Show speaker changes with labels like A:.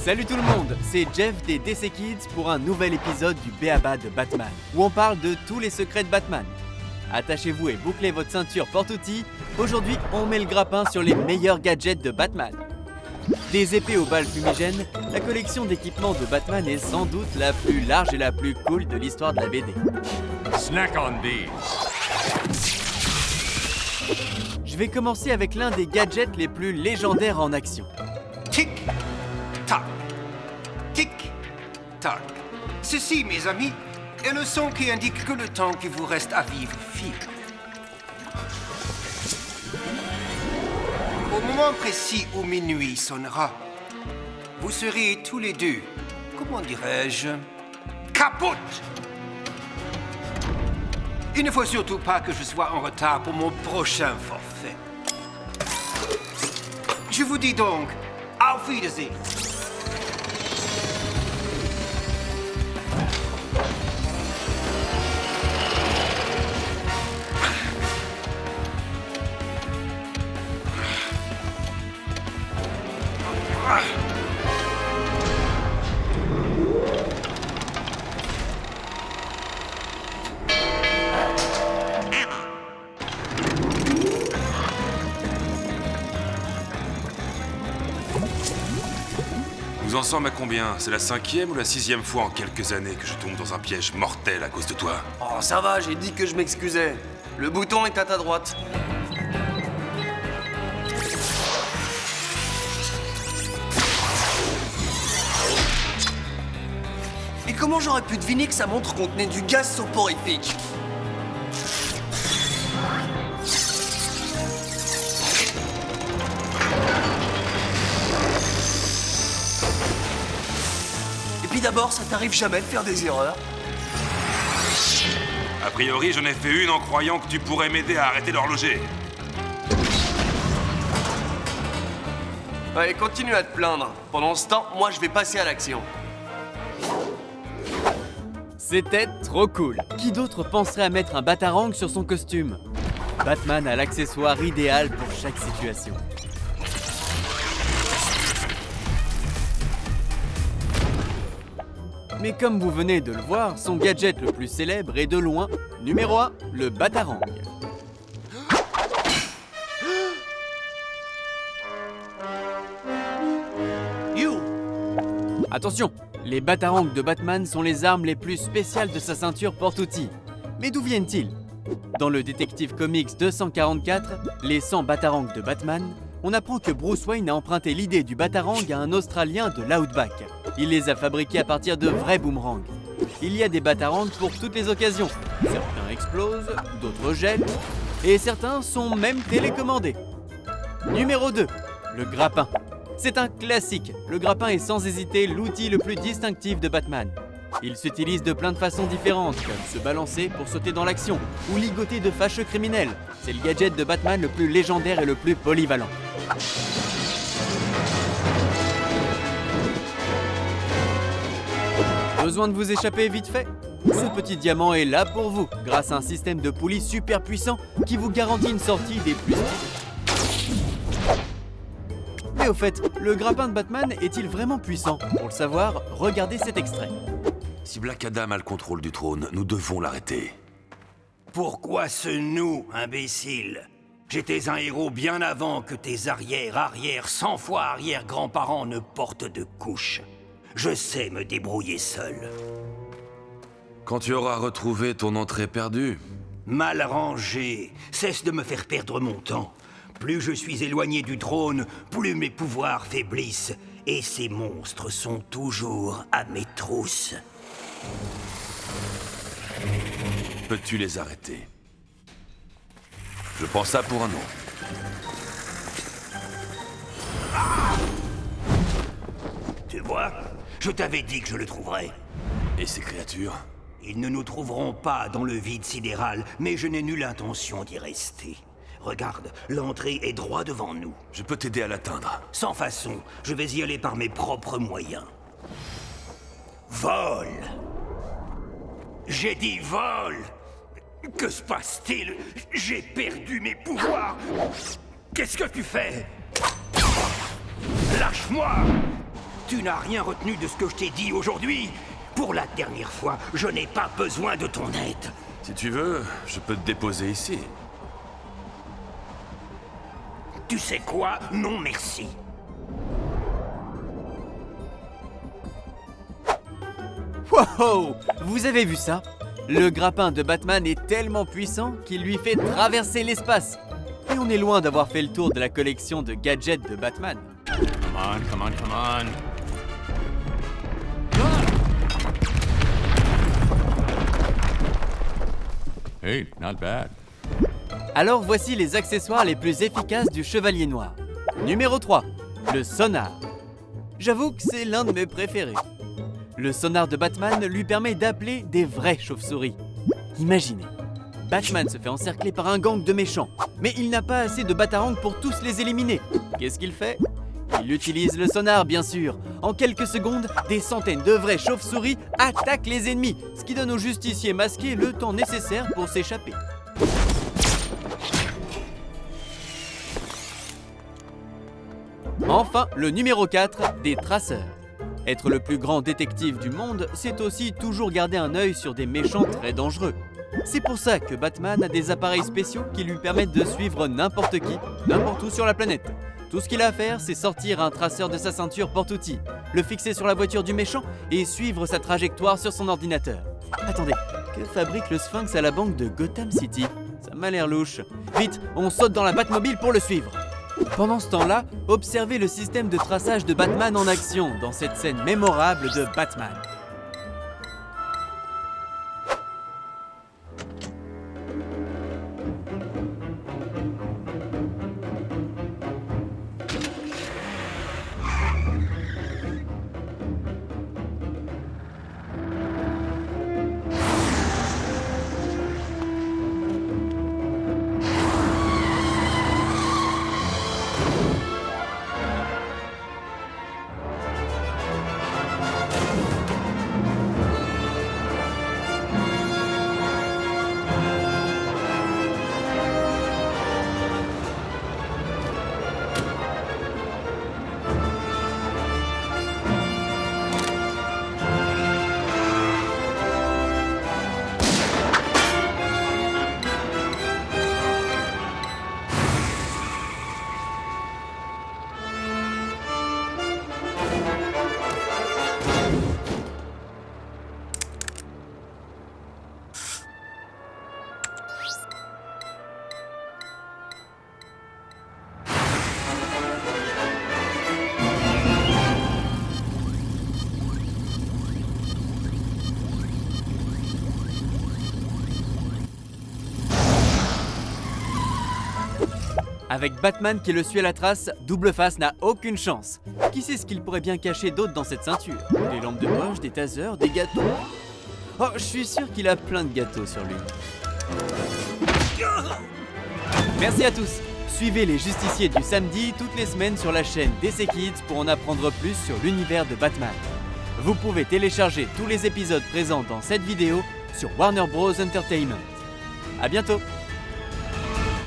A: Salut tout le monde, c'est Jeff des DC Kids pour un nouvel épisode du B.A.B.A. de Batman, où on parle de tous les secrets de Batman. Attachez-vous et bouclez votre ceinture porte-outils, aujourd'hui on met le grappin sur les meilleurs gadgets de Batman. Des épées aux balles fumigènes, la collection d'équipements de Batman est sans doute la plus large et la plus cool de l'histoire de la BD.
B: Snack on these.
A: Je vais commencer avec l'un des gadgets les plus légendaires en action.
C: Tic-tac. Tic-tac. Ceci, mes amis, est le son qui indique que le temps qui vous reste à vivre file. Au moment précis où minuit sonnera, vous serez tous les deux, comment dirais-je, capote. Il ne faut surtout pas que je sois en retard pour mon prochain forfait. Je vous dis donc, auf Wiedersehen.
B: Nous en sommes à combien? C'est la 5e ou la 6e fois en quelques années que je tombe dans un piège mortel à cause de toi?
D: Oh, ça va, j'ai dit que je m'excusais. Le bouton est à ta droite. Et comment j'aurais pu deviner que sa montre contenait du gaz soporifique? Et puis d'abord, ça t'arrive jamais de faire des erreurs?
B: A priori, j'en ai fait une en croyant que tu pourrais m'aider à arrêter d'horloger.
D: Allez, continue à te plaindre. Pendant ce temps, moi je vais passer à l'action.
A: C'était trop cool. Qui d'autre penserait à mettre un batarang sur son costume? Batman a l'accessoire idéal pour chaque situation. Mais comme vous venez de le voir, son gadget le plus célèbre est de loin, numéro 1, le batarang.
C: You.
A: Attention, les batarangs de Batman sont les armes les plus spéciales de sa ceinture porte-outils. Mais d'où viennent-ils? Dans le Detective Comics 244, les 100 batarangs de Batman, on apprend que Bruce Wayne a emprunté l'idée du batarang à un Australien de l'Outback. Il les a fabriqués à partir de vrais boomerangs. Il y a des batarangs pour toutes les occasions. Certains explosent, d'autres gèlent, et certains sont même télécommandés. Numéro 2, le grappin. C'est un classique. Le grappin est sans hésiter l'outil le plus distinctif de Batman. Il s'utilise de plein de façons différentes, comme se balancer pour sauter dans l'action, ou ligoter de fâcheux criminels. C'est le gadget de Batman le plus légendaire et le plus polyvalent. Besoin de vous échapper vite fait? Ce petit diamant est là pour vous, grâce à un système de poulies super puissant qui vous garantit une sortie des plus stylées. Mais au fait, le grappin de Batman est-il vraiment puissant? Pour le savoir, regardez cet extrait.
B: Si Black Adam a le contrôle du trône, nous devons l'arrêter.
E: Pourquoi ce nous, imbécile? J'étais un héros bien avant que tes arrière, 100 fois arrière-grands-parents ne portent de couche. Je sais me débrouiller seul.
B: Quand tu auras retrouvé ton entrée perdue,
E: Mal rangé, cesse de me faire perdre mon temps. Plus je suis éloigné du trône, plus mes pouvoirs faiblissent. Et ces monstres sont toujours à mes trousses.
B: peux-tu les arrêter? Je prends ça pour un nom.
E: Tu vois, je t'avais dit que je le trouverais.
B: Et ces créatures?
E: Ils ne nous trouveront pas dans le vide sidéral, mais je n'ai nulle intention d'y rester. Regarde, l'entrée est droit devant nous.
B: Je peux t'aider à l'atteindre.
E: Sans façon, je vais y aller par mes propres moyens. Vol! J'ai dit vol! Que se passe-t-il? J'ai perdu mes pouvoirs! Qu'est-ce que tu fais? Lâche-moi! Tu n'as rien retenu de ce que je t'ai dit aujourd'hui? Pour la dernière fois, je n'ai pas besoin de ton aide.
B: Si tu veux, je peux te déposer ici.
E: Tu sais quoi? Non merci.
A: Wow! Vous avez vu ça? Le grappin de Batman est tellement puissant qu'il lui fait traverser l'espace. Et on est loin d'avoir fait le tour de la collection de gadgets de Batman.
F: Come on, come on, come on. Hey, not bad.
A: Alors voici les accessoires les plus efficaces du Chevalier Noir. Numéro 3, le sonar. J'avoue que c'est l'un de mes préférés. Le sonar de Batman lui permet d'appeler des vraies chauves-souris. Imaginez, Batman se fait encercler par un gang de méchants, mais il n'a pas assez de batarangs pour tous les éliminer. Qu'est-ce qu'il fait? Il utilise le sonar, bien sûr. En quelques secondes, des centaines de vraies chauves-souris attaquent les ennemis, ce qui donne aux justiciers masqués le temps nécessaire pour s'échapper. Enfin, le numéro 4, des traceurs. Être le plus grand détective du monde, c'est aussi toujours garder un œil sur des méchants très dangereux. C'est pour ça que Batman a des appareils spéciaux qui lui permettent de suivre n'importe qui, n'importe où sur la planète. Tout ce qu'il a à faire, c'est sortir un traceur de sa ceinture porte-outils, le fixer sur la voiture du méchant et suivre sa trajectoire sur son ordinateur. Attendez, que fabrique le Sphinx à la banque de Gotham City? Ça m'a l'air louche. Vite, on saute dans la Batmobile pour le suivre. Pendant ce temps-là, observez le système de traçage de Batman en action dans cette scène mémorable de Batman. Avec Batman qui le suit à la trace, Double Face n'a aucune chance. Qui sait ce qu'il pourrait bien cacher d'autre dans cette ceinture? Des lampes de poche, des tasers, des gâteaux? Oh, je suis sûr qu'il a plein de gâteaux sur lui. Merci à tous. Suivez les Justiciers du samedi toutes les semaines sur la chaîne DC Kids pour en apprendre plus sur l'univers de Batman. Vous pouvez télécharger tous les épisodes présents dans cette vidéo sur Warner Bros Entertainment. À bientôt.